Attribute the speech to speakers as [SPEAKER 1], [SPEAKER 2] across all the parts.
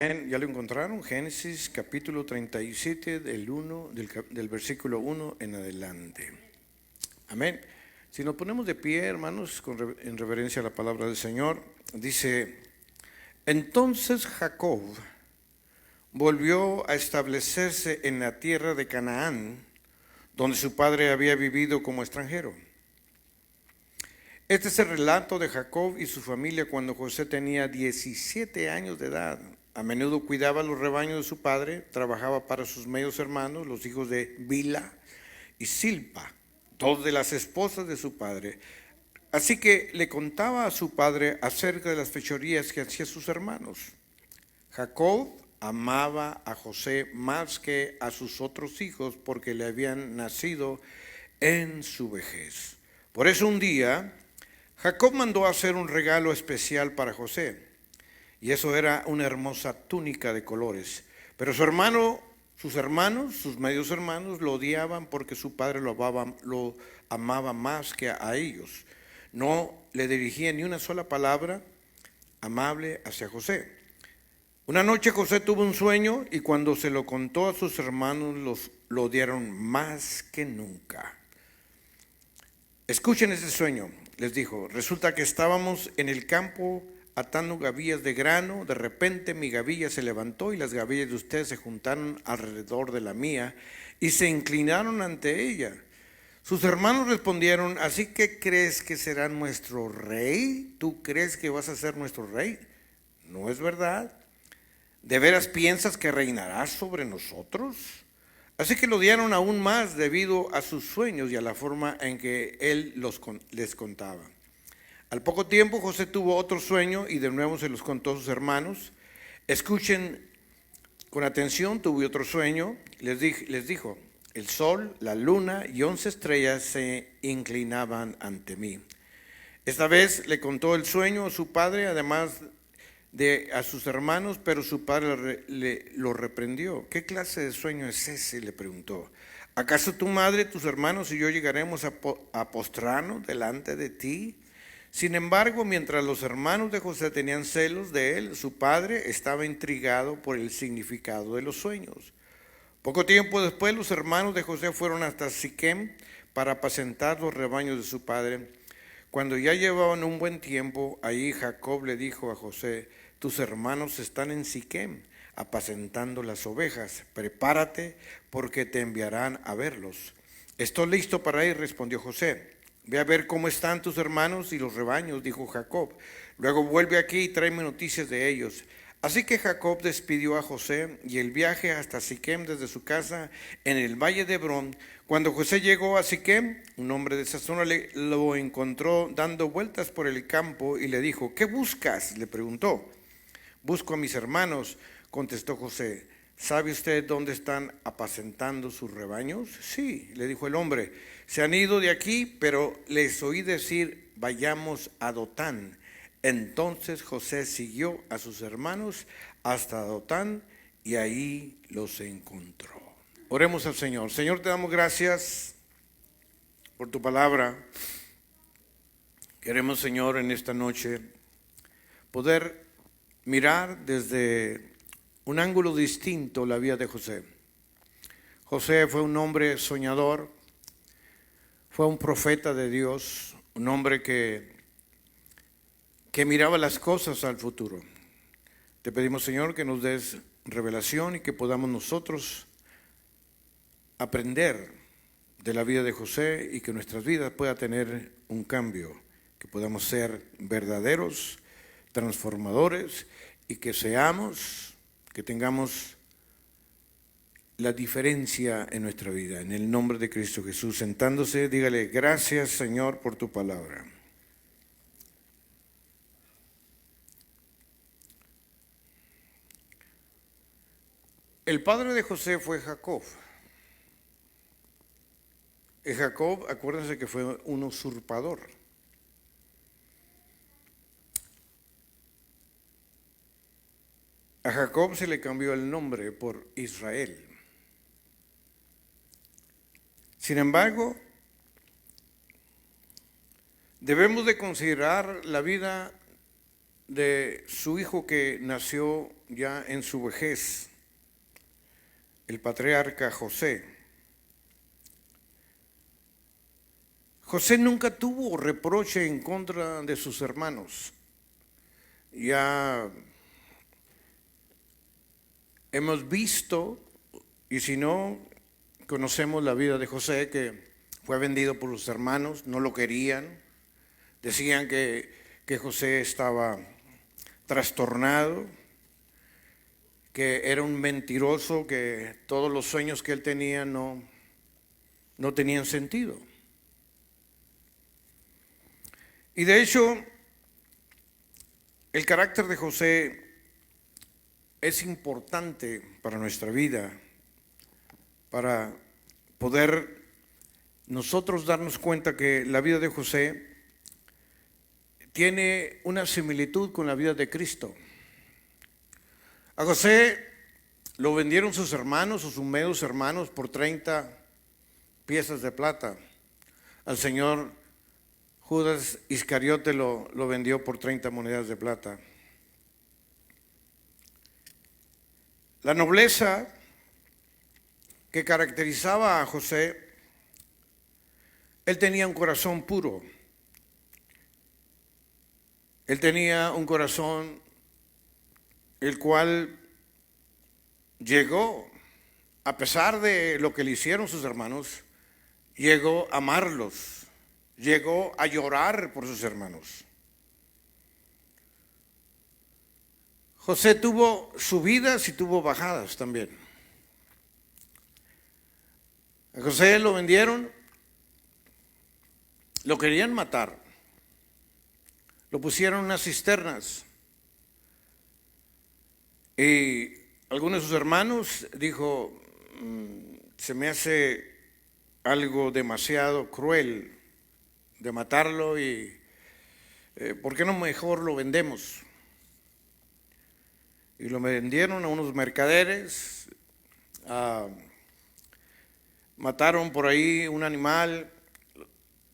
[SPEAKER 1] Ya lo encontraron, Génesis capítulo 37 del versículo 1 en adelante. Amén. Si nos ponemos de pie, hermanos, en reverencia a la palabra del Señor, dice: entonces Jacob volvió a establecerse en la tierra de Canaán, donde su padre había vivido como extranjero. Este es el relato de Jacob y su familia cuando José tenía 17 años de edad. A menudo cuidaba los rebaños de su padre, trabajaba para sus medios hermanos, los hijos de Bila y Silpa, dos de las esposas de su padre. Así que le contaba a su padre acerca de las fechorías que hacían sus hermanos. Jacob amaba a José más que a sus otros hijos porque le habían nacido en su vejez. Por eso un día Jacob mandó a hacer un regalo especial para José, y eso era una hermosa túnica de colores. Pero sus medios hermanos, lo odiaban porque su padre lo amaba más que a ellos. No le dirigía ni una sola palabra amable hacia José. Una noche José tuvo un sueño y cuando se lo contó a sus hermanos lo odiaron más que nunca. Escuchen ese sueño, les dijo. Resulta que estábamos en el campo atando gavillas de grano. De repente mi gavilla se levantó y las gavillas de ustedes se juntaron alrededor de la mía y se inclinaron ante ella. Sus hermanos respondieron: ¿así que crees que será nuestro rey? ¿Tú crees que vas a ser nuestro rey? ¿No es verdad? ¿De veras piensas que reinarás sobre nosotros? Así que lo odiaron aún más debido a sus sueños y a la forma en que él les contaba. Al poco tiempo José tuvo otro sueño y de nuevo se los contó a sus hermanos. Escuchen con atención, tuve otro sueño. Les dijo: el sol, la luna y 11 estrellas se inclinaban ante mí. Esta vez le contó el sueño a su padre, además de a sus hermanos, pero su padre lo reprendió. ¿Qué clase de sueño es ese?, le preguntó. ¿Acaso tu madre, tus hermanos y yo llegaremos a postrarnos delante de ti? Sin embargo, mientras los hermanos de José tenían celos de él, su padre estaba intrigado por el significado de los sueños. Poco tiempo después, los hermanos de José fueron hasta Siquem para apacentar los rebaños de su padre. Cuando ya llevaban un buen tiempo, allí Jacob le dijo a José: tus hermanos están en Siquem apacentando las ovejas. Prepárate porque te enviarán a verlos. Estoy listo para ir, respondió José. Ve a ver cómo están tus hermanos y los rebaños, dijo Jacob. Luego vuelve aquí y tráeme noticias de ellos. Así que Jacob despidió a José y el viaje hasta Siquem desde su casa en el valle de Hebrón. Cuando José llegó a Siquem, un hombre de esa zona lo encontró dando vueltas por el campo y le dijo: ¿qué buscas?, le preguntó. Busco a mis hermanos, contestó José. ¿Sabe usted dónde están apacentando sus rebaños? Sí, le dijo el hombre. Se han ido de aquí, pero les oí decir: vayamos a Dotán. Entonces José siguió a sus hermanos hasta Dotán y ahí los encontró. Oremos al Señor. Señor, te damos gracias por tu palabra. Queremos, Señor, en esta noche poder mirar desde un ángulo distinto la vida de José. José fue un hombre soñador, fue un profeta de Dios, un hombre que miraba las cosas al futuro. Te pedimos, Señor, que nos des revelación y que podamos nosotros aprender de la vida de José y que nuestras vidas puedan tener un cambio, que podamos ser verdaderos, transformadores y que tengamos la diferencia en nuestra vida. En el nombre de Cristo Jesús, sentándose, dígale: gracias, Señor, por tu palabra. El padre de José fue Jacob. Y Jacob, acuérdense que fue un usurpador. A Jacob se le cambió el nombre por Israel. Sin embargo, debemos de considerar la vida de su hijo que nació ya en su vejez, el patriarca José. José nunca tuvo reproche en contra de sus hermanos. Ya hemos visto, y si no, conocemos la vida de José, que fue vendido por los hermanos, no lo querían, decían que José estaba trastornado, que era un mentiroso, que todos los sueños que él tenía no tenían sentido. Y de hecho, el carácter de José es importante para nuestra vida, para poder nosotros darnos cuenta que la vida de José tiene una similitud con la vida de Cristo. A José lo vendieron sus hermanos o sus medios hermanos por 30 piezas de plata. Al Señor Judas Iscariote lo vendió por 30 monedas de plata. La nobleza que caracterizaba a José, él tenía un corazón puro. Él tenía un corazón el cual llegó, a pesar de lo que le hicieron sus hermanos, llegó a amarlos, llegó a llorar por sus hermanos. José tuvo subidas y tuvo bajadas también. A José lo vendieron, lo querían matar, lo pusieron en unas cisternas y algunos de sus hermanos dijo, se me hace algo demasiado cruel de matarlo y ¿por qué no mejor lo vendemos? Y lo vendieron a unos mercaderes, mataron por ahí un animal,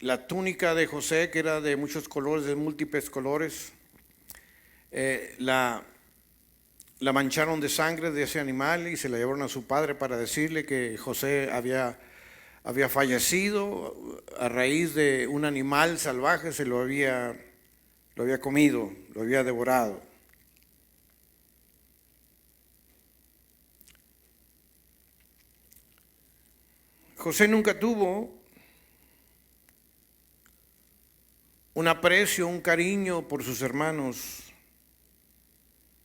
[SPEAKER 1] la túnica de José, que era de muchos colores, de múltiples colores, la mancharon de sangre de ese animal y se la llevaron a su padre para decirle que José había fallecido a raíz de un animal salvaje, se lo había comido, lo había devorado. José nunca tuvo un aprecio, un cariño por sus hermanos,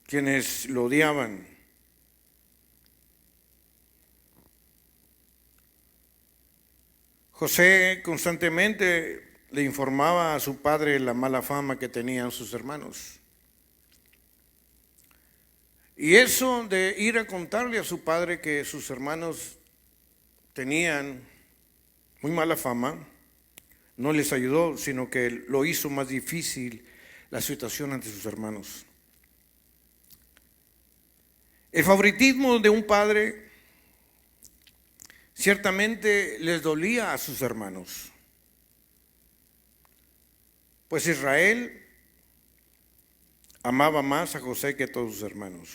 [SPEAKER 1] quienes lo odiaban. José constantemente le informaba a su padre la mala fama que tenían sus hermanos. Y eso de ir a contarle a su padre que sus hermanos tenían muy mala fama, no les ayudó, sino que lo hizo más difícil la situación ante sus hermanos. El favoritismo de un padre ciertamente les dolía a sus hermanos, pues Israel amaba más a José que a todos sus hermanos.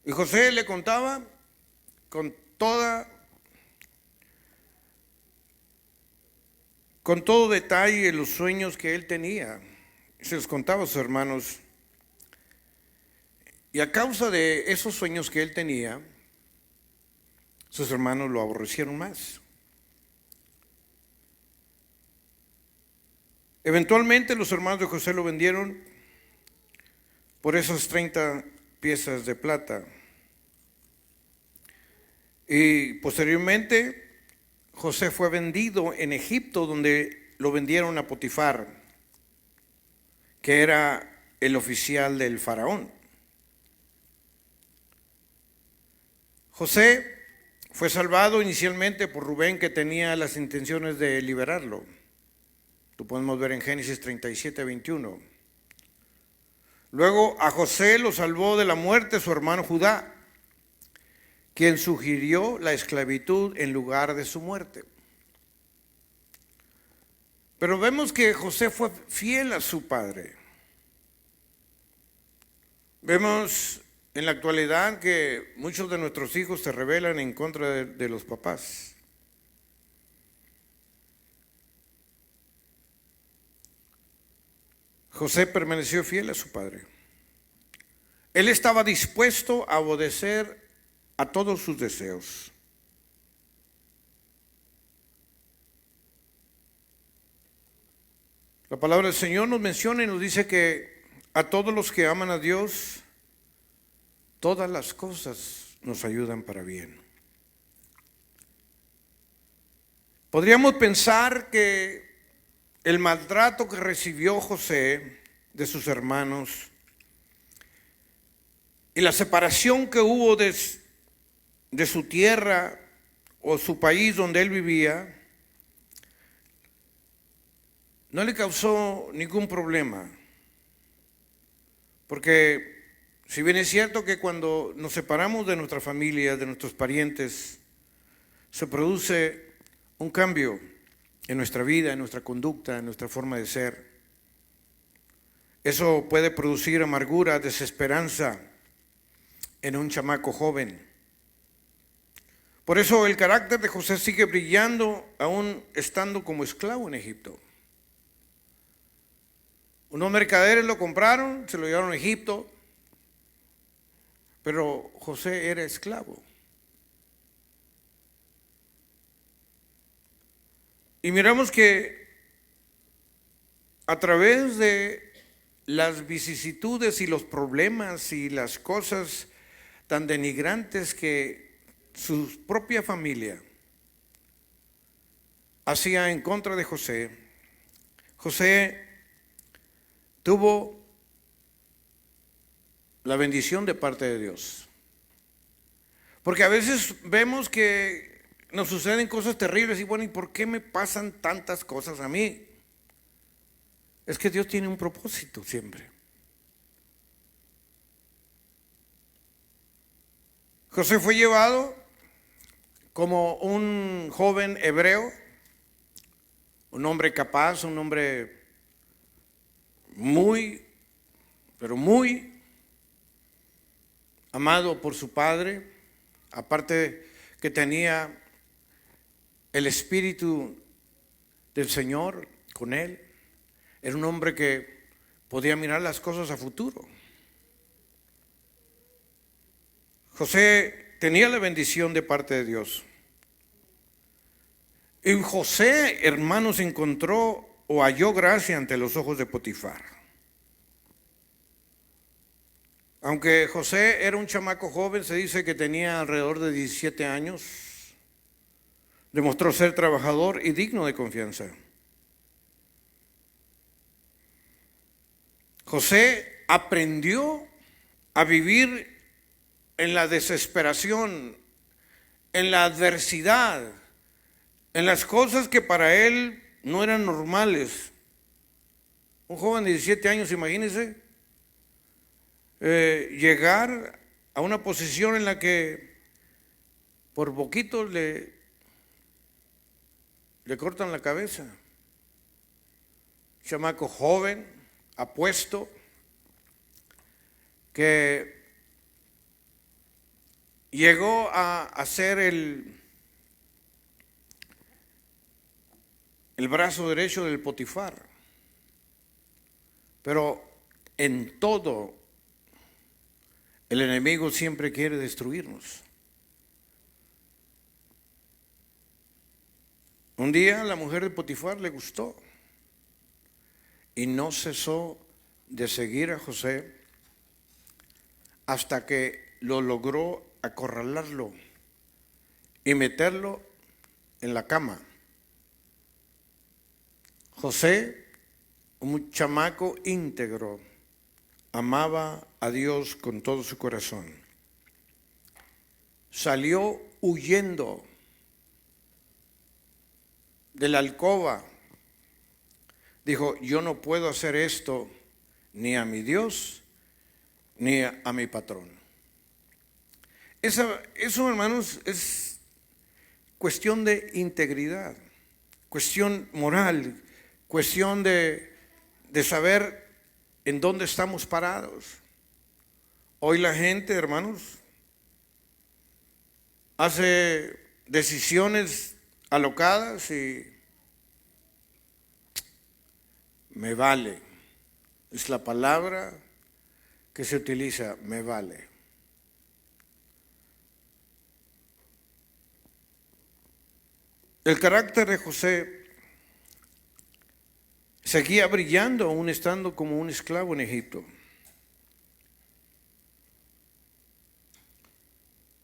[SPEAKER 1] Y José le contaba con todo detalle los sueños que él tenía. Se los contaba a sus hermanos. Y a causa de esos sueños que él tenía, sus hermanos lo aborrecieron más. Eventualmente los hermanos de José lo vendieron por esas 30 piezas de plata. Y posteriormente José fue vendido en Egipto, donde lo vendieron a Potifar, que era el oficial del faraón. José fue salvado inicialmente por Rubén, que tenía las intenciones de liberarlo. Lo podemos ver en Génesis 37, 21. Luego a José lo salvó de la muerte su hermano Judá, quien sugirió la esclavitud en lugar de su muerte. Pero vemos que José fue fiel a su padre. Vemos en la actualidad que muchos de nuestros hijos se rebelan en contra de los papás. José permaneció fiel a su padre. Él estaba dispuesto a obedecer a todos sus deseos. La palabra del Señor nos menciona y nos dice que a todos los que aman a Dios, todas las cosas nos ayudan para bien. Podríamos pensar que el maltrato que recibió José de sus hermanos y la separación que hubo de su tierra o su país donde él vivía, no le causó ningún problema. Porque si bien es cierto que cuando nos separamos de nuestra familia, de nuestros parientes, se produce un cambio en nuestra vida, en nuestra conducta, en nuestra forma de ser. Eso puede producir amargura, desesperanza en un chamaco joven. Por eso el carácter de José sigue brillando aún estando como esclavo en Egipto. Unos mercaderes lo compraron, se lo llevaron a Egipto, pero José era esclavo. Y miramos que a través de las vicisitudes y los problemas y las cosas tan denigrantes que su propia familia hacía en contra de José, José tuvo la bendición de parte de Dios. Porque a veces vemos que nos suceden cosas terribles y bueno, ¿y por qué me pasan tantas cosas a mí? Es que Dios tiene un propósito siempre. José fue llevado como un joven hebreo, un hombre capaz, un hombre muy, pero muy amado por su padre, aparte que tenía el Espíritu del Señor con él. Era un hombre que podía mirar las cosas a futuro. José tenía la bendición de parte de Dios. Y José, hermanos, encontró o halló gracia ante los ojos de Potifar. Aunque José era un chamaco joven, se dice que tenía alrededor de 17 años, demostró ser trabajador y digno de confianza. José aprendió a vivir en la desesperación, en la adversidad, en las cosas que para él no eran normales. Un joven de 17 años, imagínense, llegar a una posición en la que por poquito le cortan la cabeza. Chamaco joven, apuesto, que llegó a ser el brazo derecho del Potifar. Pero en todo, el enemigo siempre quiere destruirnos. Un día la mujer de Potifar le gustó y no cesó de seguir a José hasta que lo logró acorralarlo y meterlo en la cama. José, un chamaco íntegro, amaba a Dios con todo su corazón. Salió huyendo de la alcoba. Dijo, yo no puedo hacer esto ni a mi Dios ni a mi patrón. Eso, hermanos, es cuestión de integridad, cuestión moral, cuestión de saber en dónde estamos parados. Hoy la gente, hermanos, hace decisiones alocadas y me vale. Es la palabra que se utiliza, me vale. El carácter de José seguía brillando aún estando como un esclavo en Egipto.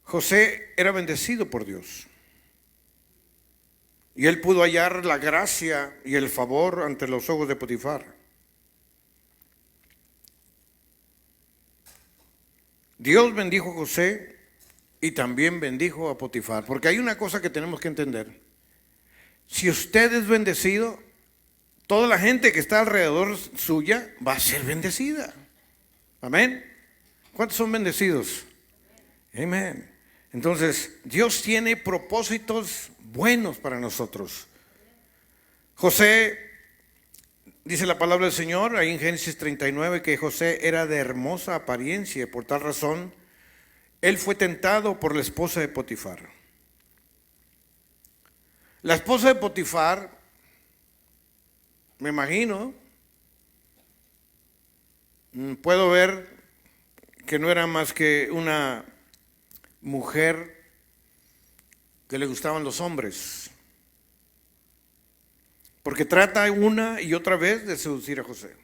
[SPEAKER 1] José era bendecido por Dios y él pudo hallar la gracia y el favor ante los ojos de Potifar. Dios bendijo a José y también bendijo a Potifar, porque hay una cosa que tenemos que entender. Si usted es bendecido, toda la gente que está alrededor suya va a ser bendecida. Amén. ¿Cuántos son bendecidos? Amén. Entonces, Dios tiene propósitos buenos para nosotros. José, dice la palabra del Señor, ahí en Génesis 39, que José era de hermosa apariencia y por tal razón, él fue tentado por la esposa de Potifar. La esposa de Potifar, me imagino, puedo ver que no era más que una mujer que le gustaban los hombres, porque trata una y otra vez de seducir a José.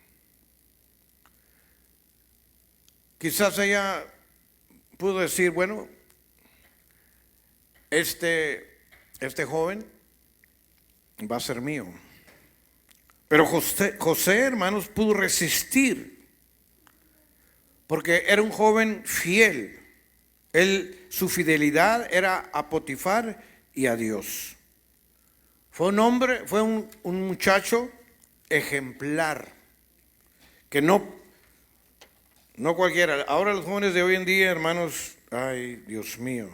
[SPEAKER 1] Quizás ella pudo decir, bueno, este joven va a ser mío. Pero José, hermanos, pudo resistir, porque era un joven fiel. Su fidelidad era a Potifar y a Dios. Fue un muchacho ejemplar, que no cualquiera. Ahora los jóvenes de hoy en día, hermanos, ay, Dios mío,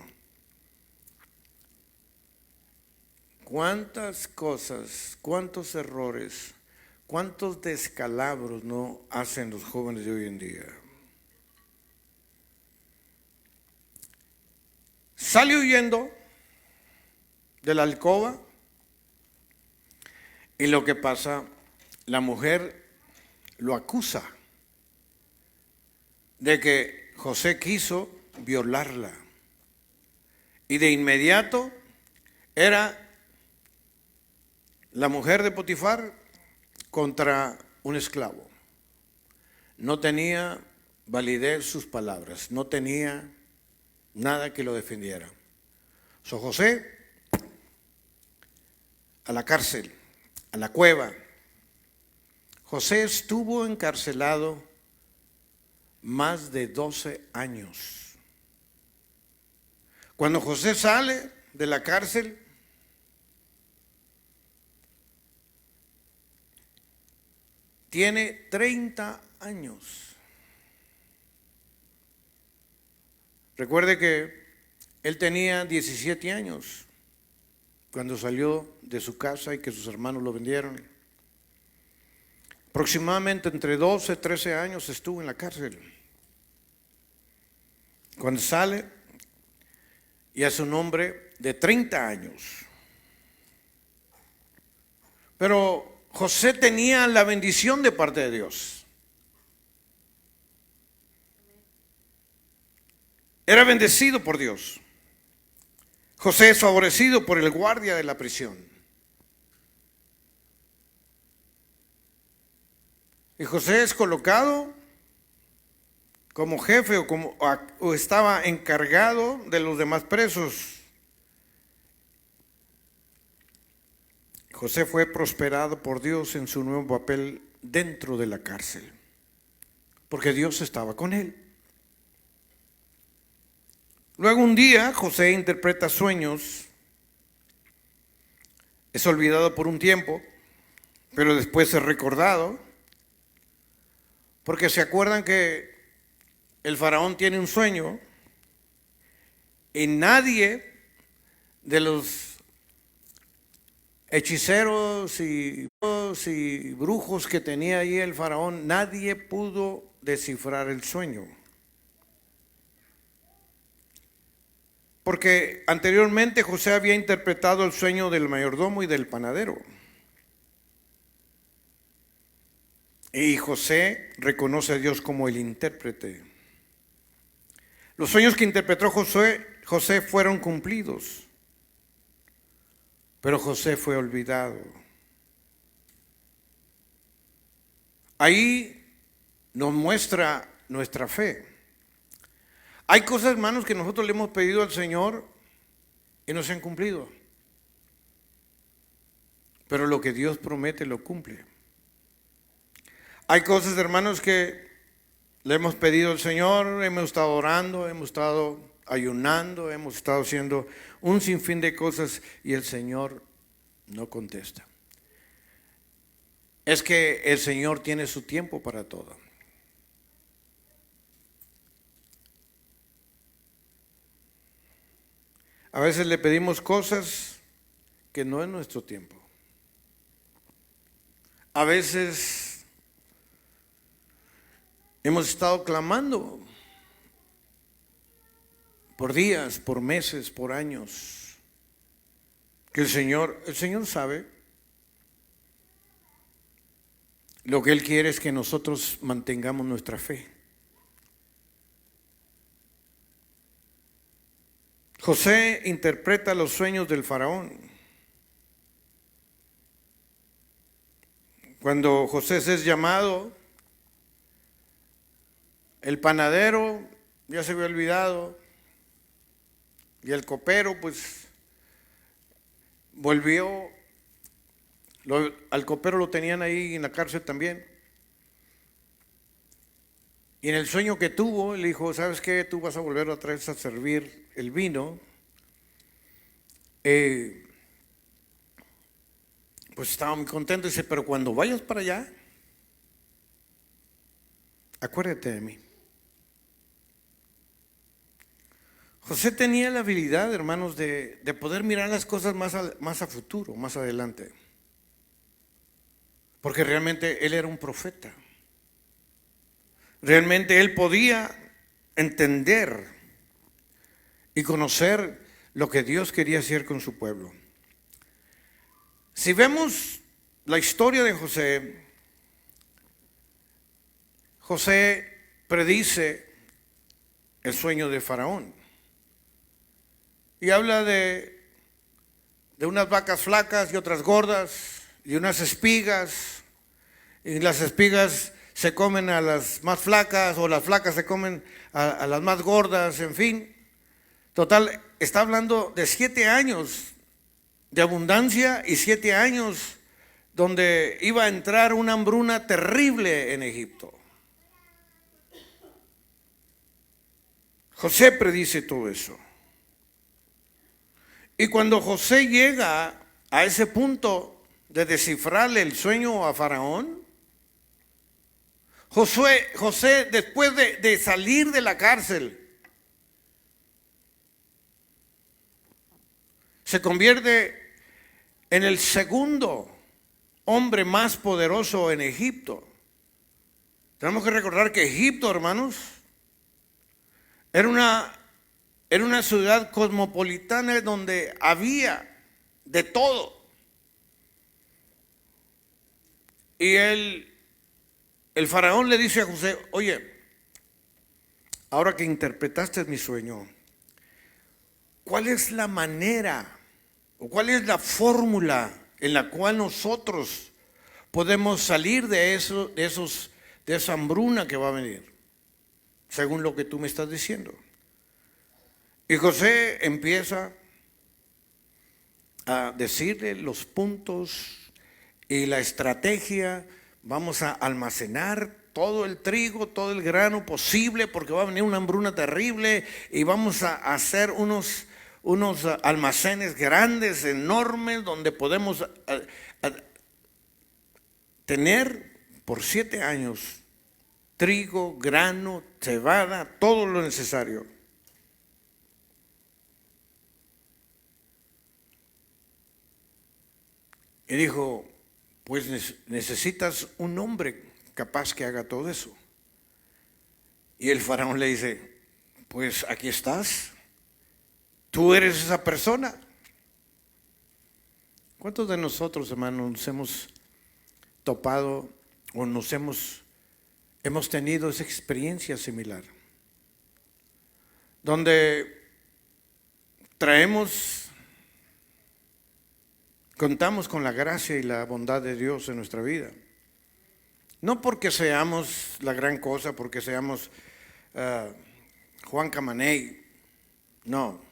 [SPEAKER 1] cuántas cosas, cuántos errores, cuántos descalabros no hacen los jóvenes de hoy en día. Sale huyendo de la alcoba y lo que pasa, la mujer lo acusa de que José quiso violarla y de inmediato era la mujer de Potifar contra un esclavo. No tenía validez sus palabras, no tenía nada que lo defendiera. José a la cárcel, a la cueva. José estuvo encarcelado más de 12 años. Cuando José sale de la cárcel, tiene 30 años. Recuerde que él tenía 17 años cuando salió de su casa y que sus hermanos lo vendieron. Aproximadamente entre 12 y 13 años estuvo en la cárcel. Cuando sale, ya es un hombre de 30 años. Pero José tenía la bendición de parte de Dios. Era bendecido por Dios. José es favorecido por el guardia de la prisión. Y José es colocado como jefe o estaba encargado de los demás presos. José fue prosperado por Dios en su nuevo papel dentro de la cárcel, porque Dios estaba con él. Luego un día José interpreta sueños, es olvidado por un tiempo, pero después es recordado, porque se acuerdan que el faraón tiene un sueño y nadie de los hechiceros y brujos que tenía ahí el faraón, nadie pudo descifrar el sueño. Porque anteriormente José había interpretado el sueño del mayordomo y del panadero. Y José reconoce a Dios como el intérprete. Los sueños que interpretó José fueron cumplidos, pero José fue olvidado. Ahí nos muestra nuestra fe. Hay cosas, hermanos, que nosotros le hemos pedido al Señor y no se han cumplido. Pero lo que Dios promete lo cumple. Hay cosas, hermanos, que le hemos pedido al Señor, hemos estado orando, hemos estado ayunando, hemos estado haciendo un sinfín de cosas y el Señor no contesta. Es que el Señor tiene su tiempo para todo. A veces le pedimos cosas que no es nuestro tiempo. A veces hemos estado clamando por días, por meses, por años, que el Señor sabe. Lo que Él quiere es que nosotros mantengamos nuestra fe. José interpreta los sueños del faraón. Cuando José es llamado, el panadero ya se había olvidado y el copero pues volvió. Al copero lo tenían ahí en la cárcel también. Y en el sueño que tuvo, le dijo, ¿sabes qué? Tú vas a volver otra vez a servir el vino. Pues estaba muy contento. Dice, pero cuando vayas para allá, acuérdate de mí. José tenía la habilidad, hermanos, de poder mirar las cosas más a futuro, más adelante. Porque realmente él era un profeta. Realmente él podía entender y conocer lo que Dios quería hacer con su pueblo. Si vemos la historia de José, José predice el sueño de Faraón y habla de unas vacas flacas y otras gordas y unas espigas, y las espigas se comen a las más flacas o las flacas se comen a las más gordas, en fin. Total, está hablando de 7 años de abundancia y 7 años donde iba a entrar una hambruna terrible en Egipto. José predice todo eso. Y cuando José llega a ese punto de descifrarle el sueño a Faraón, José después de salir de la cárcel, se convierte en el segundo hombre más poderoso en Egipto. Tenemos que recordar que Egipto, hermanos, era una ciudad cosmopolitana donde había de todo. Y el faraón le dice a José, oye, ahora que interpretaste mi sueño, ¿cuál es la manera o cuál es la fórmula en la cual nosotros podemos salir de esa hambruna que va a venir? Según lo que tú me estás diciendo. Y José empieza a decirle los puntos y la estrategia. Vamos a almacenar todo el trigo, todo el grano posible, porque va a venir una hambruna terrible, y vamos a hacer unos almacenes grandes, enormes, donde podemos tener por 7 años trigo, grano, cebada, todo lo necesario. Y dijo, pues necesitas un hombre capaz que haga todo eso. Y el faraón le dice, pues aquí estás, tú eres esa persona. ¿Cuántos de nosotros, hermanos, nos hemos topado o hemos tenido esa experiencia similar? Donde contamos con la gracia y la bondad de Dios en nuestra vida. No porque seamos la gran cosa, porque seamos Juan Camaney, no.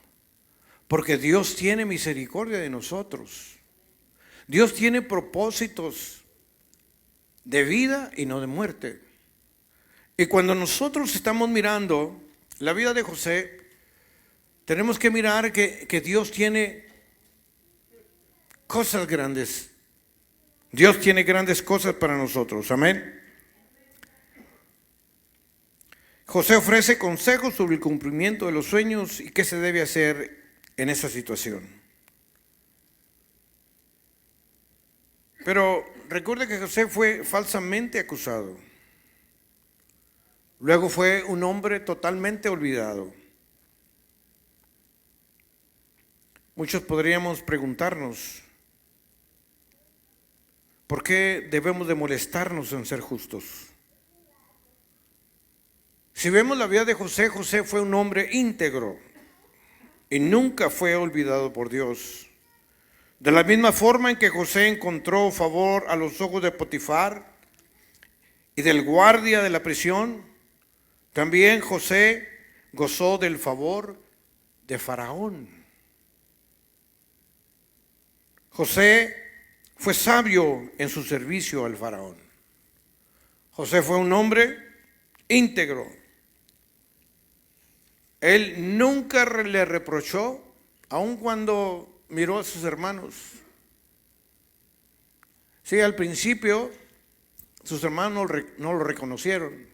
[SPEAKER 1] Porque Dios tiene misericordia de nosotros. Dios tiene propósitos de vida y no de muerte. Y cuando nosotros estamos mirando la vida de José, tenemos que mirar que Dios tiene cosas grandes. Dios tiene grandes cosas para nosotros. Amén. José ofrece consejos sobre el cumplimiento de los sueños y qué se debe hacer en esa situación. Pero recuerde que José fue falsamente acusado. Luego fue un hombre totalmente olvidado. Muchos podríamos preguntarnos, ¿por qué debemos de molestarnos en ser justos? Si vemos la vida de José, José fue un hombre íntegro y nunca fue olvidado por Dios. De la misma forma en que José encontró favor a los ojos de Potifar y del guardia de la prisión, también José gozó del favor de Faraón. José fue sabio en su servicio al Faraón. José fue un hombre íntegro. Él nunca le reprochó, aun cuando miró a sus hermanos. Sí, al principio sus hermanos no lo reconocieron.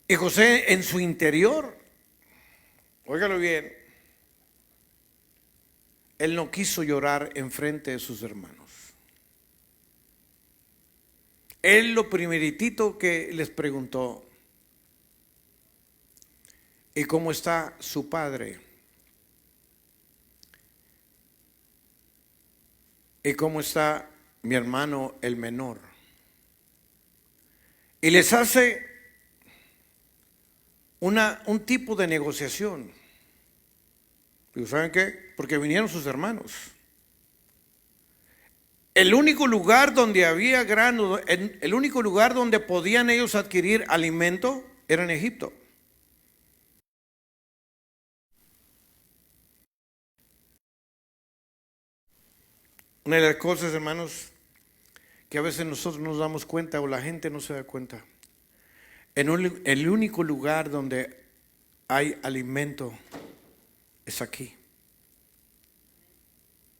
[SPEAKER 1] Y José en su interior, óigalo bien, él no quiso llorar enfrente de sus hermanos. Él lo primeritito que les preguntó, ¿y cómo está su padre? ¿Y cómo está mi hermano el menor? Y les hace un tipo de negociación. ¿Y saben qué? Porque vinieron sus hermanos. El único lugar donde había grano, el único lugar donde podían ellos adquirir alimento era en Egipto. Una de las cosas, hermanos, que a veces nosotros nos damos cuenta o la gente no se da cuenta. El único lugar donde hay alimento es aquí.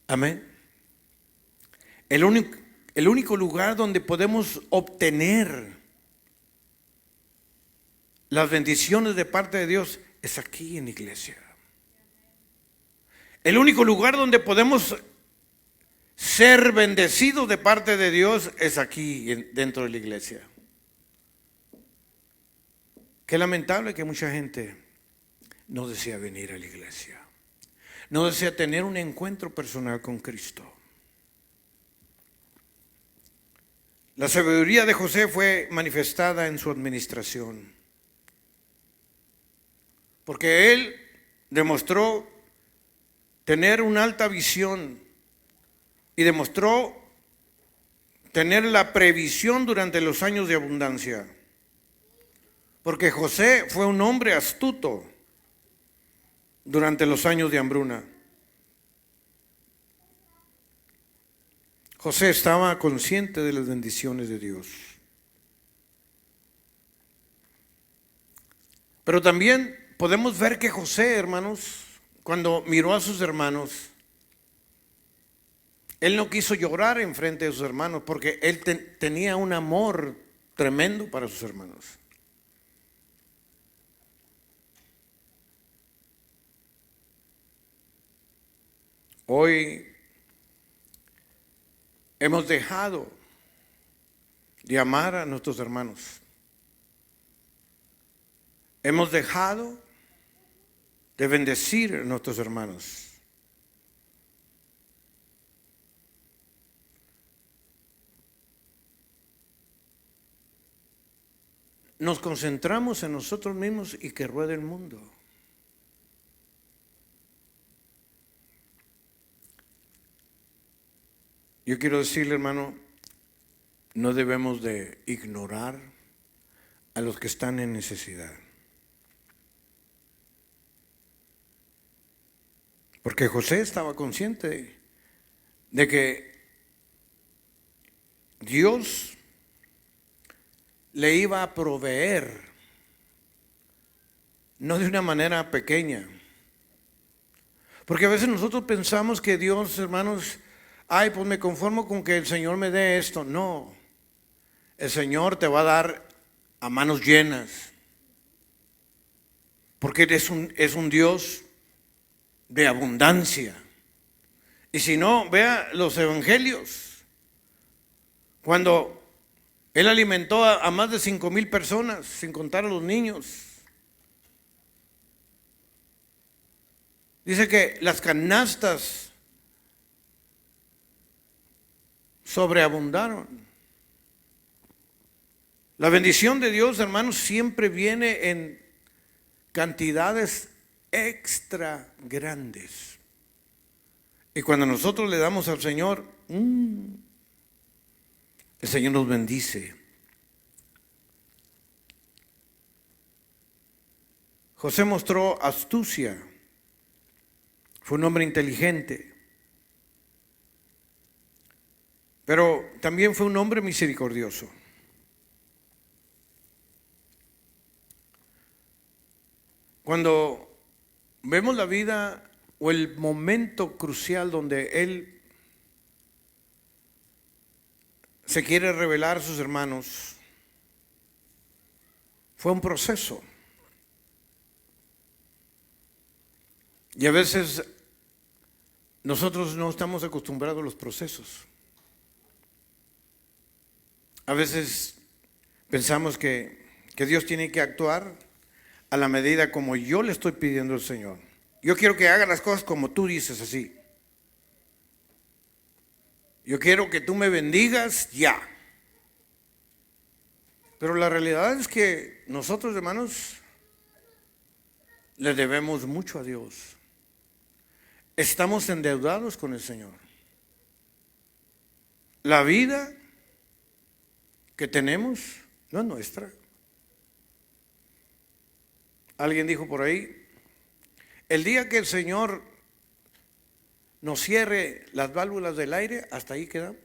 [SPEAKER 1] Amén. El único lugar donde podemos obtener las bendiciones de parte de Dios es aquí en la iglesia. El único lugar donde podemos ser bendecidos de parte de Dios es aquí dentro de la iglesia. Qué lamentable que mucha gente no desea venir a la iglesia, no desea tener un encuentro personal con Cristo. La sabiduría de José fue manifestada en su administración, porque él demostró tener una alta visión y demostró tener la previsión durante los años de abundancia. Porque José fue un hombre astuto durante los años de hambruna. José estaba consciente de las bendiciones de Dios. Pero también podemos ver que José, hermanos, cuando miró a sus hermanos, él no quiso llorar en frente de sus hermanos porque él tenía un amor tremendo para sus hermanos. Hoy Hemos dejado de amar a nuestros hermanos. Hemos dejado de bendecir a nuestros hermanos. Nos concentramos en nosotros mismos y que ruede el mundo. Yo quiero decirle, hermano, no debemos de ignorar a los que están en necesidad. Porque José estaba consciente de que Dios le iba a proveer, no de una manera pequeña. Porque a veces nosotros pensamos que Dios, hermanos, ay, pues me conformo con que el Señor me dé esto. No, el Señor te va a dar a manos llenas. Porque es un Dios de abundancia. Y si no, vea los evangelios. Cuando Él alimentó a más de 5,000 personas, sin contar a los niños. Dice que las canastas sobreabundaron. La bendición de Dios, hermanos, siempre viene en cantidades extra grandes. Y cuando nosotros le damos al Señor, el Señor nos bendice. José mostró astucia. Fue un hombre inteligente. Pero también fue un hombre misericordioso. Cuando vemos la vida o el momento crucial donde él se quiere revelar a sus hermanos, fue un proceso. Y a veces nosotros no estamos acostumbrados a los procesos. A veces pensamos que Dios tiene que actuar a la medida como yo le estoy pidiendo al Señor. Yo quiero que haga las cosas como tú dices, así. Yo quiero que tú me bendigas ya. Pero la realidad es que nosotros, hermanos, le debemos mucho a Dios. Estamos endeudados con el Señor. La vida que tenemos no es nuestra. Alguien dijo por ahí, el día que el Señor nos cierre las válvulas del aire, hasta ahí quedamos.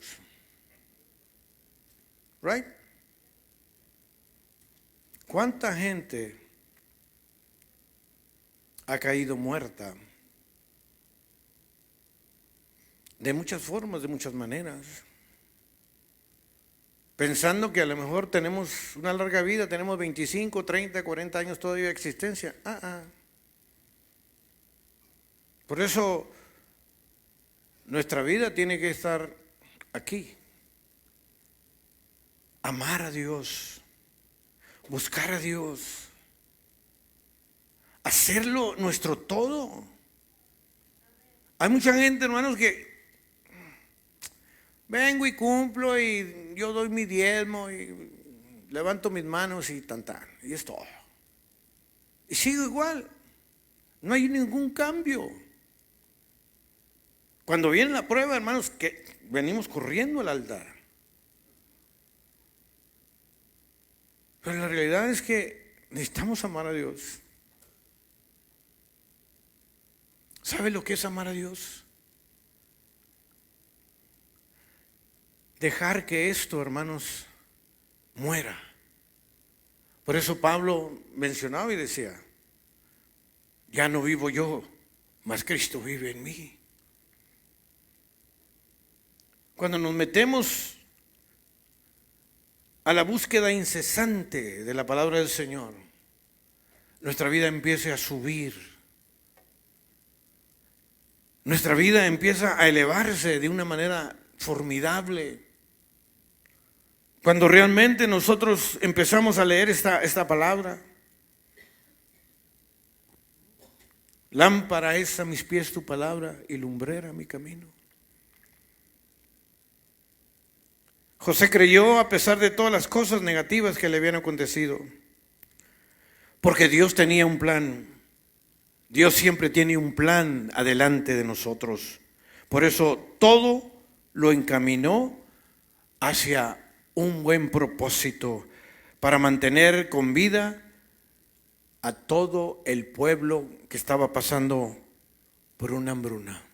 [SPEAKER 1] Right? ¿Cuánta gente ha caído muerta? De muchas formas, de muchas maneras. Pensando que a lo mejor tenemos una larga vida, tenemos 25, 30, 40 años todavía de existencia. Por eso nuestra vida tiene que estar aquí. Amar a Dios, buscar a Dios, hacerlo nuestro todo. Hay mucha gente, hermanos, que vengo y cumplo y yo doy mi diezmo y levanto mis manos y y es todo. Y sigo igual, no hay ningún cambio. Cuando viene la prueba, hermanos, que venimos corriendo al altar. Pero la realidad es que necesitamos amar a Dios. ¿Sabe lo que es amar a Dios? Dejar que esto, hermanos, muera. Por eso Pablo mencionaba y decía, ya no vivo yo, mas Cristo vive en mí. Cuando nos metemos a la búsqueda incesante de la palabra del Señor, nuestra vida empieza a subir. Nuestra vida empieza a elevarse de una manera formidable. Cuando realmente nosotros empezamos a leer esta palabra, lámpara es a mis pies tu palabra y lumbrera mi camino. José creyó a pesar de todas las cosas negativas que le habían acontecido, porque Dios tenía un plan. Dios siempre tiene un plan adelante de nosotros. Por eso todo lo encaminó hacia un buen propósito, para mantener con vida a todo el pueblo que estaba pasando por una hambruna.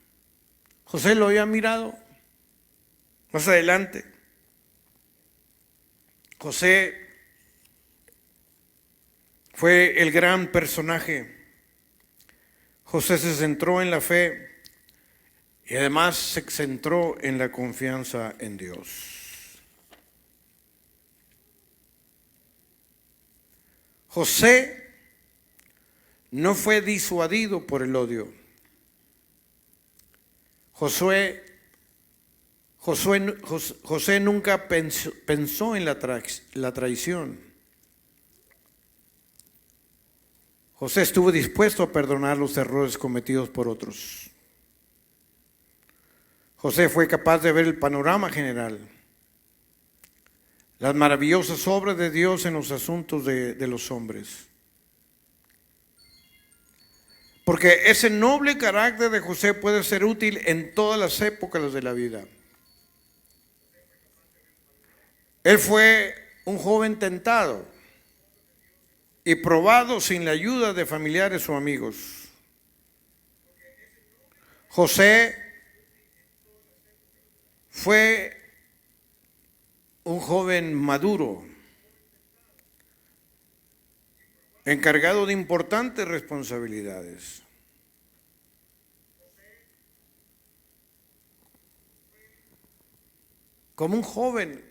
[SPEAKER 1] José lo había mirado. Más adelante, José fue el gran personaje. José se centró en la fe y además se centró en la confianza en Dios. José no fue disuadido por el odio. José nunca pensó en la traición. José estuvo dispuesto a perdonar los errores cometidos por otros. José fue capaz de ver el panorama general, las maravillosas obras de Dios en los asuntos de los hombres. Porque ese noble carácter de José puede ser útil en todas las épocas de la vida. Él fue un joven tentado y probado sin la ayuda de familiares o amigos. José fue un joven maduro, encargado de importantes responsabilidades. Como un joven,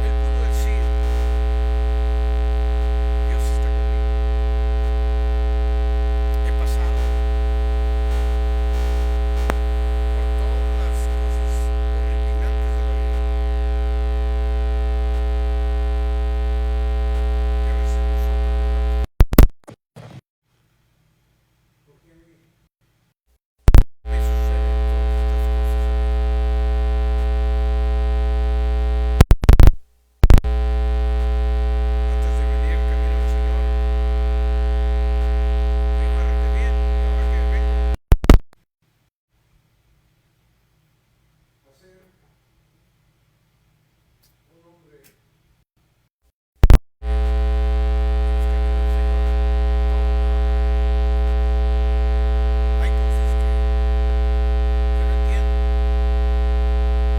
[SPEAKER 1] él pudo decir: Dios está conmigo. He pasado por todas las cosas horripilantes de la vida. Y a veces nosotros, ¿por qué a mí me suceden todas estas cosas? Antes de venir el camino del Señor, me agarré bien, y ahora que vengo a ser un hombre en los caminos del Señor, hay cosas que yo no entiendo,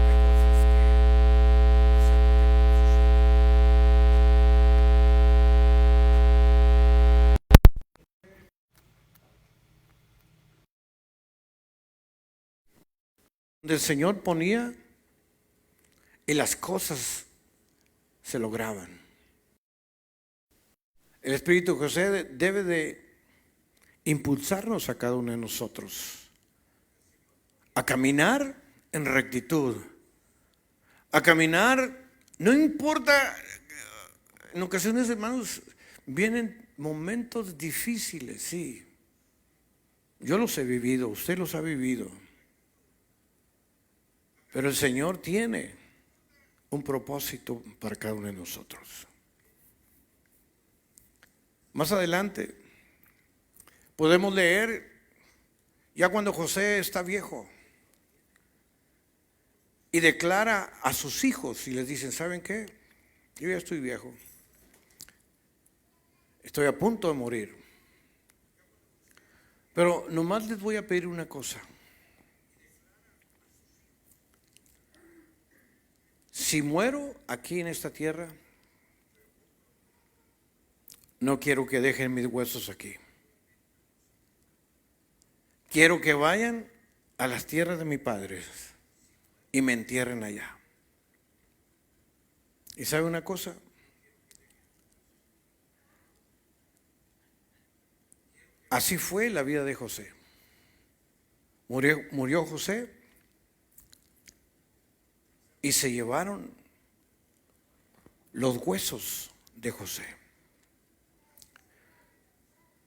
[SPEAKER 1] hay cosas que no sé por qué me suceden. Donde el Señor ponía y las cosas se lograban. El Espíritu José debe de impulsarnos a cada uno de nosotros a caminar en rectitud, a caminar, no importa. En ocasiones, hermanos, vienen momentos difíciles, sí. Yo los he vivido, usted los ha vivido. Pero el Señor tiene un propósito para cada uno de nosotros. Más adelante podemos leer ya cuando José está viejo y declara a sus hijos y les dicen: ¿saben qué? Yo ya estoy viejo, estoy a punto de morir, pero nomás les voy a pedir una cosa: si muero aquí en esta tierra, no quiero que dejen mis huesos aquí. Quiero que vayan a las tierras de mis padres y me entierren allá. ¿Y sabe una cosa? Así fue la vida de José. Murió José y se llevaron los huesos de José.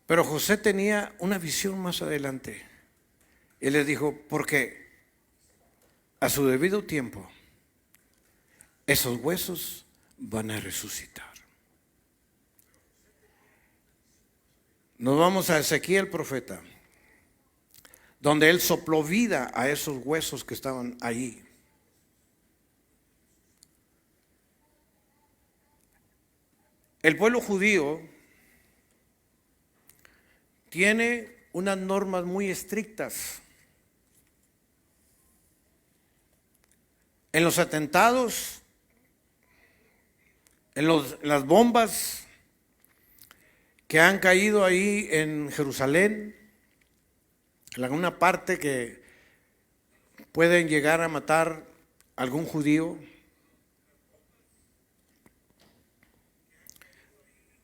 [SPEAKER 1] Pero José tenía una visión más adelante. Él les dijo, porque a su debido tiempo esos huesos van a resucitar. Nos vamos a Ezequiel profeta, donde él sopló vida a esos huesos que estaban allí. El pueblo judío tiene unas normas muy estrictas. En los atentados, en las bombas que han caído ahí en Jerusalén, en alguna parte que pueden llegar a matar a algún judío,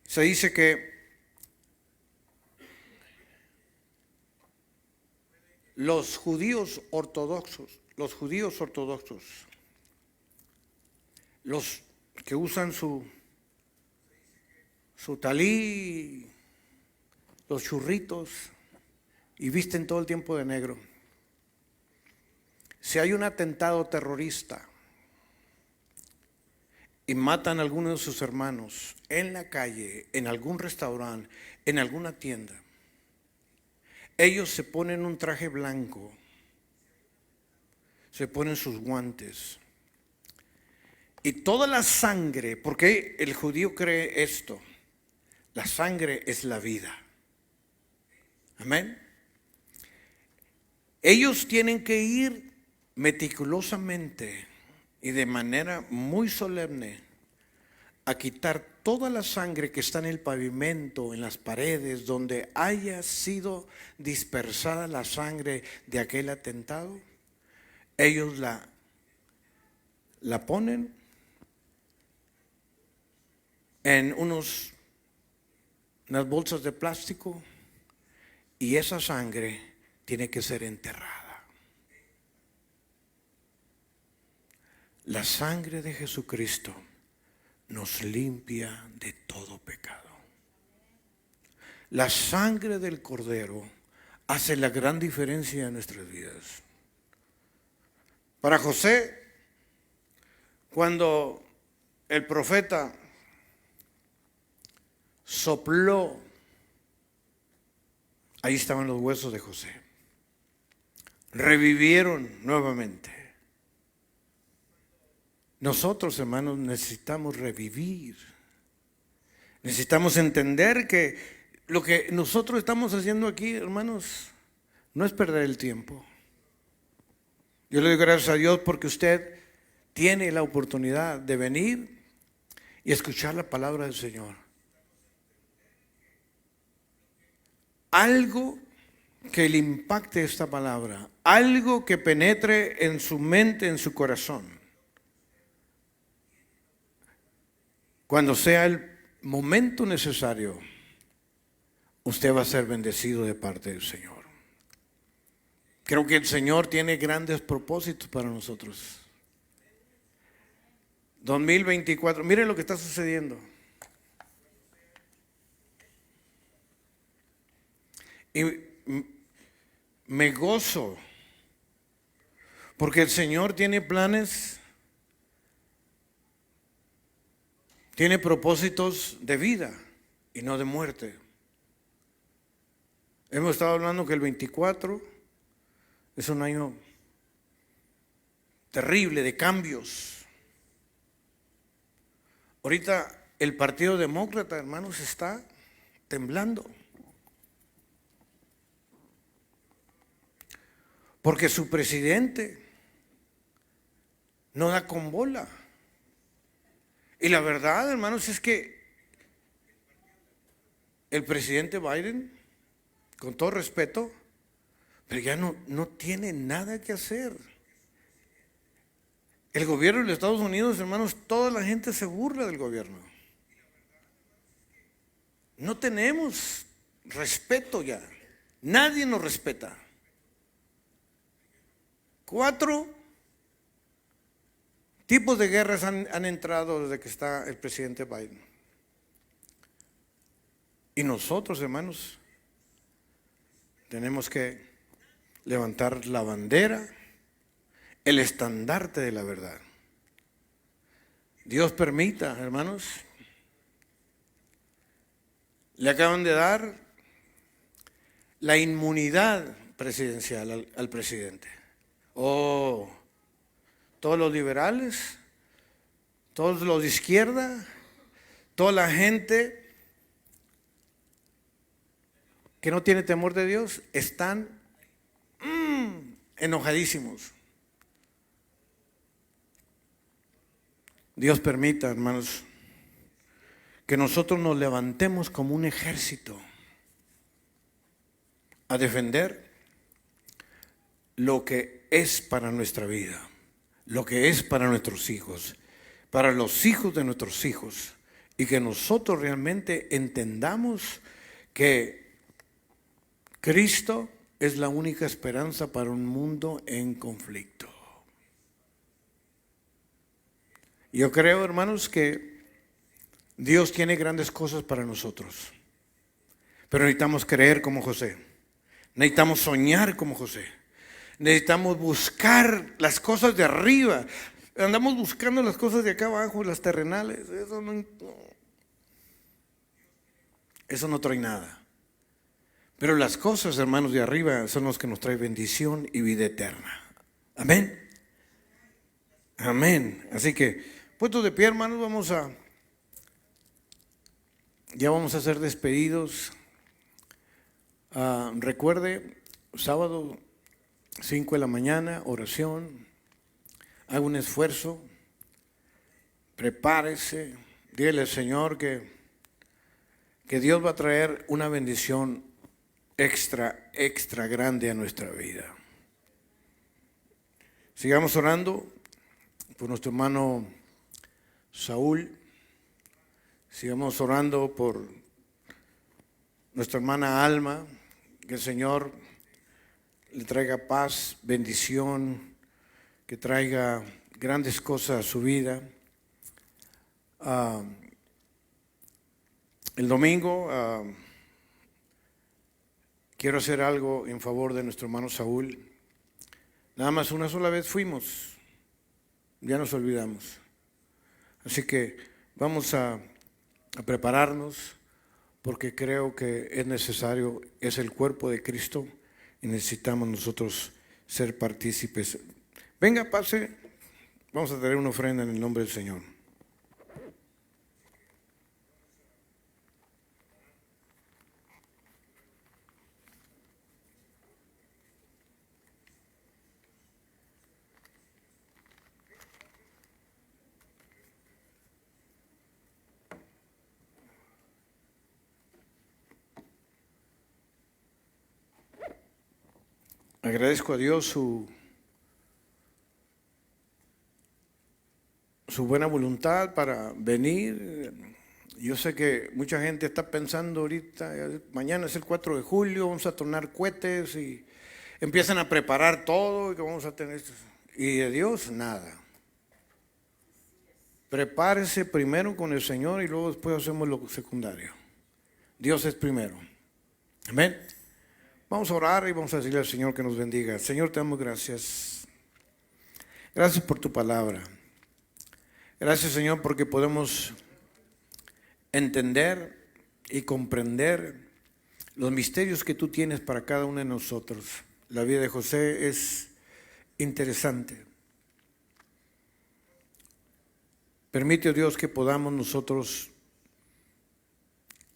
[SPEAKER 1] se dice que los judíos ortodoxos, los que usan su talí, los churritos y visten todo el tiempo de negro. Si hay un atentado terrorista y matan a alguno de sus hermanos en la calle, en algún restaurante, en alguna tienda, ellos se ponen un traje blanco, se ponen sus guantes y toda la sangre, porque el judío cree esto, la sangre es la vida. Amén. Ellos tienen que ir meticulosamente y de manera muy solemne a quitar toda la sangre que está en el pavimento, en las paredes, donde haya sido dispersada la sangre de aquel atentado. Ellos la ponen en unas bolsas de plástico y esa sangre tiene que ser enterrada. La sangre de Jesucristo nos limpia de todo pecado. La sangre del Cordero hace la gran diferencia en nuestras vidas. Para José, cuando el profeta sopló, ahí estaban los huesos de José. Revivieron nuevamente. Nosotros, hermanos, necesitamos revivir. Necesitamos entender que lo que nosotros estamos haciendo aquí, hermanos, no es perder el tiempo. Yo le doy gracias a Dios porque usted tiene la oportunidad de venir y escuchar la palabra del Señor. Algo que le impacte esta palabra, algo que penetre en su mente, en su corazón. Cuando sea el momento necesario, usted va a ser bendecido de parte del Señor. Creo que el Señor tiene grandes propósitos para nosotros. 2024, miren lo que está sucediendo. Y me gozo porque el Señor tiene planes, tiene propósitos de vida y no de muerte. Hemos estado hablando que el 24 es un año terrible de cambios. Ahorita el Partido Demócrata, hermanos, está temblando. Porque su presidente no da con bola. Y la verdad, hermanos, es que el presidente Biden, con todo respeto, pero ya no tiene nada que hacer. El gobierno de los Estados Unidos, hermanos, toda la gente se burla del gobierno. No tenemos respeto ya. Nadie nos respeta. 4 tipos de guerras han entrado desde que está el presidente Biden. Y nosotros, hermanos, tenemos que levantar la bandera, el estandarte de la verdad. Dios permita, hermanos, le acaban de dar la inmunidad presidencial al presidente. Oh, todos los liberales, todos los de izquierda, toda la gente que no tiene temor de Dios están enojadísimos. Dios permita, hermanos, que nosotros nos levantemos como un ejército a defender lo que es para nuestra vida, lo que es para nuestros hijos, para los hijos de nuestros hijos, y que nosotros realmente entendamos que Cristo es la única esperanza para un mundo en conflicto. Yo creo, hermanos, que Dios tiene grandes cosas para nosotros, pero necesitamos creer como José, necesitamos soñar como José, necesitamos buscar las cosas de arriba. Andamos buscando las cosas de acá abajo, las terrenales. Eso no trae nada. Pero las cosas, hermanos, de arriba son los que nos traen bendición y vida eterna. Amén. Amén. Así que, puestos de pie, hermanos, ya vamos a ser despedidos. Recuerde, sábado 5 de la mañana, oración. Haga un esfuerzo, prepárese, dígale al Señor que Dios va a traer una bendición extra grande a nuestra vida. Sigamos orando por nuestro hermano Saúl, sigamos orando por nuestra hermana Alma, que el Señor le traiga paz, bendición, que traiga grandes cosas a su vida. El domingo quiero hacer algo en favor de nuestro hermano Saúl. Nada más una sola vez fuimos, ya nos olvidamos. Así que vamos a prepararnos, porque creo que es necesario, es el cuerpo de Cristo y necesitamos nosotros ser partícipes. Venga, pase, vamos a traer una ofrenda en el nombre del Señor. Agradezco a Dios su buena voluntad para venir. Yo sé que mucha gente está pensando ahorita, mañana es el 4 de julio, vamos a tronar cohetes y empiezan a preparar todo y que vamos a tener esto. Y de Dios, nada. Prepárese primero con el Señor y luego después hacemos lo secundario. Dios es primero. Amén. Vamos a orar y vamos a decirle al Señor que nos bendiga. Señor, te damos gracias. Gracias por tu palabra. Gracias, Señor, porque podemos entender y comprender los misterios que tú tienes para cada uno de nosotros. La vida de José es interesante. Permite, Dios, que podamos nosotros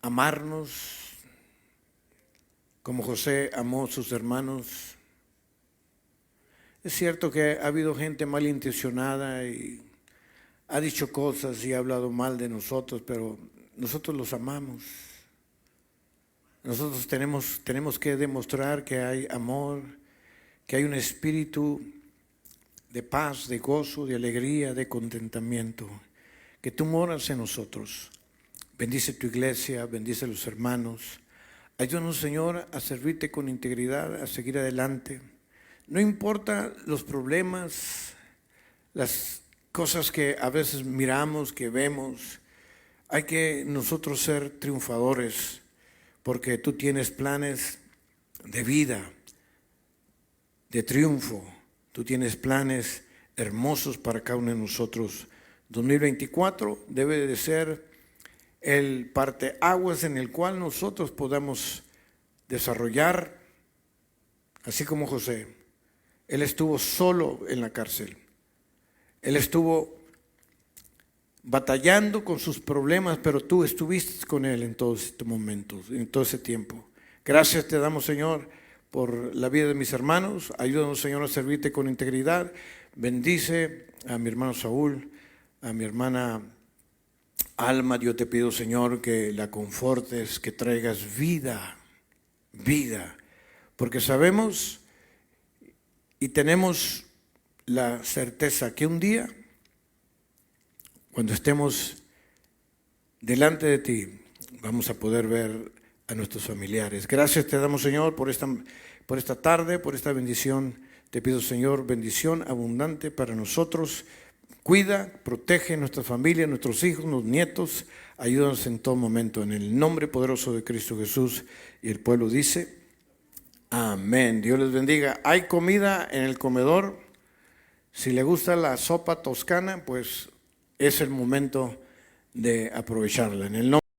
[SPEAKER 1] amarnos como José amó a sus hermanos. Es cierto que ha habido gente malintencionada y ha dicho cosas y ha hablado mal de nosotros, pero nosotros los amamos. Nosotros tenemos que demostrar que hay amor, que hay un espíritu de paz, de gozo, de alegría, de contentamiento, que tú moras en nosotros. Bendice tu iglesia, bendice a los hermanos. Ayúdanos, Señor, a servirte con integridad, a seguir adelante. No importa los problemas, las cosas que a veces miramos, que vemos, hay que nosotros ser triunfadores, porque tú tienes planes de vida, de triunfo. Tú tienes planes hermosos para cada uno de nosotros. 2024 debe de ser el parteaguas en el cual nosotros podamos desarrollar, así como José. Él estuvo solo en la cárcel. Él estuvo batallando con sus problemas, pero tú estuviste con él en todos estos momentos, en todo ese tiempo. Gracias te damos, Señor, por la vida de mis hermanos. Ayúdanos, Señor, a servirte con integridad. Bendice a mi hermano Saúl, a mi hermana Alma. Yo te pido, Señor, que la confortes, que traigas vida, porque sabemos y tenemos la certeza que un día, cuando estemos delante de ti, vamos a poder ver a nuestros familiares. Gracias te damos, Señor, por esta tarde, por esta bendición. Te pido, Señor, bendición abundante para nosotros. Cuida, protege nuestra familia, nuestros hijos, los nietos. Ayúdanos en todo momento. En el nombre poderoso de Cristo Jesús. Y el pueblo dice, amén. Dios les bendiga. Hay comida en el comedor. Si le gusta la sopa toscana, pues es el momento de aprovecharla. En el nombre